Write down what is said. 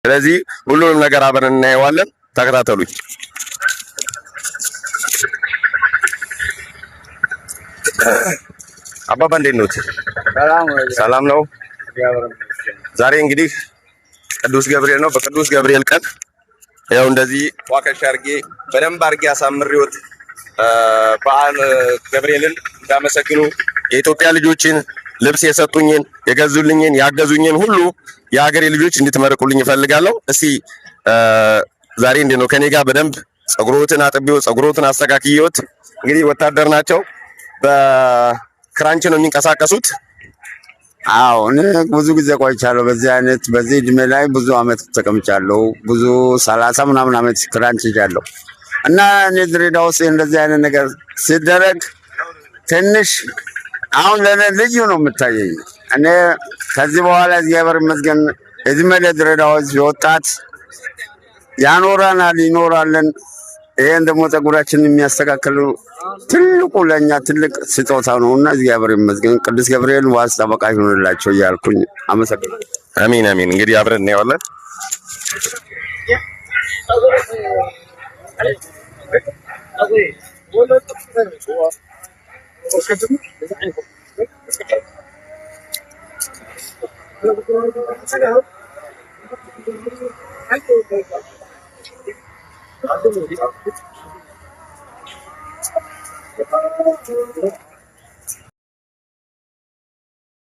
ስለዚህ ሁሉንም ነገር አብረን እናየዋለን። ተከታተሉኝ። አባባ እንዴት ነው? ሰላም ነው። ዛሬ እንግዲህ ቅዱስ ገብርኤል ነው። በቅዱስ ገብርኤል ቀን ያው እንደዚህ ዋከሽ አርጌ በደንብ አርጌ አሳምሬዎት በዓል ገብርኤልን እንዳመሰግኑ የኢትዮጵያ ልጆችን ልብስ የሰጡኝን የገዙልኝን ያገዙኝን ሁሉ የሀገሬ ልጆች እንድትመርቁልኝ እፈልጋለሁ። እስቲ ዛሬ እንዴት ነው ከኔ ጋር በደንብ ጸጉሮትን አጥቤው ጸጉሮትን አስተካክዬዎት። እንግዲህ ወታደር ናቸው፣ በክራንች ነው የሚንቀሳቀሱት። አዎ እኔ ብዙ ጊዜ ቆይቻለሁ። በዚህ እድሜ ላይ ብዙ አመት ተቀምጫለሁ። ብዙ 30 ምናምን አመት ክራንች ይዣለሁ እና እኔ ድሬዳዋ ውስጥ እንደዚህ አይነት ነገር ሲደረግ ትንሽ አሁን ለኔ ልዩ ነው የምታየኝ። እኔ ከዚህ በኋላ እግዚአብሔር ይመስገን እድሜ ለድሬዳዋ ወጣት ያኖራናል ይኖራለን። ይሄን ደግሞ ፀጉራችንን የሚያስተካክሉ ትልቁ ለኛ ትልቅ ስጦታ ነውና እግዚአብሔር ይመስገን። ቅዱስ ገብርኤል ዋስ ጠበቃ ይሁንላቸው እያልኩኝ አመሰግናለሁ። አሜን አሜን። እንግዲህ አብረን እናየዋለን።